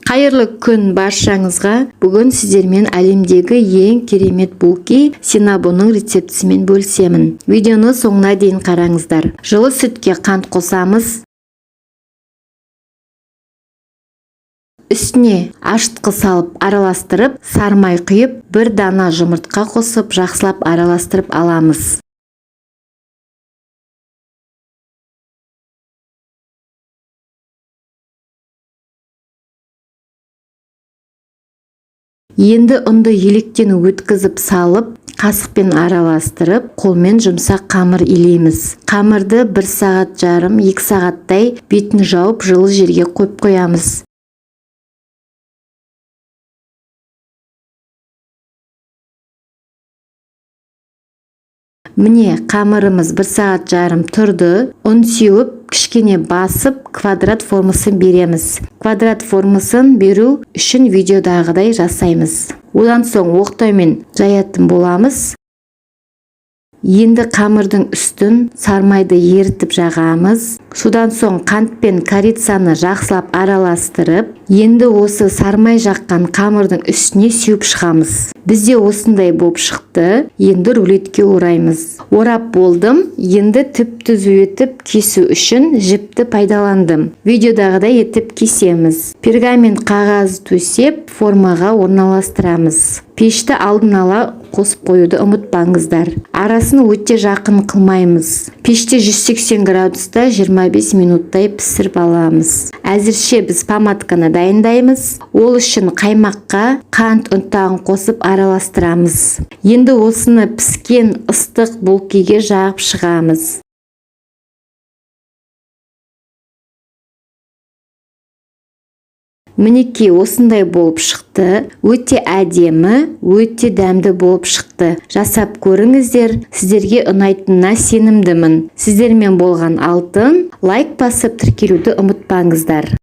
Қайырлы күн баршаңызға. Бүгін сіздермен әлемдегі ең керемет булки синнабонның рецептісімен бөлісемін. Видеоны соңына дейін қараңыздар. Жылы сүтке қант қосамыз. Үстіне ашытқы салып араластырып, сармай құйып, бір дана жұмыртқа қосып, жақсылап араластырып аламыз. Енді ұнды електен өткізіп салып, қасықпен араластырып, қолмен жұмсақ қамыр илейміз. Қамырды 1 сағат жарым, 2 сағаттай бетін жауып, жылы жерге қойып қоямыз. Міне, қамырымыз 1 сағат жарым тұрды. Ұн сеуіп, кішкене басып, квадрат формасын береміз. Квадрат формасын беру үшін видеодағыдай жасаймыз. Одан соң оқтаумен жаятын боламыз. Енді қамырдың үстін сармайды ерітіп жағамыз. Содан соң қант пен корицаны жақсылап араластырып, енді осы сармай жаққан қамырдың үстіне сеуіп шығамыз. Бізде осындай болып шықты. Енді рулетке ораймыз. Орап болдым. Енді түп-түз етіп кесу үшін жіпті пайдаландым. Видеодағыдай етіп кесеміз. Пергамент қағаз төсеп, формаға орналастырамыз. Пешті алдын ала қосып қоюды ұмытпаңыздар. Арасын өте жақын қылмаймыз. Пеште 180 градуста 25 минуттай пісіріп аламыз. Әзірше біз помадканы дайындаймыз. Ол үшін қаймаққа қант ұнтағын қосып араластырамыз. Енді осыны піскен ыстық булкиге жағып шығамыз. Мінекей осындай болып шықты. Өте әдемі, өте дәмді болып шықты. Жасап көріңіздер. Сіздерге ұнайтынына сенімдімін. Сіздермен болған алтын. Лайк басып тіркелуді ұмытпаңыздар.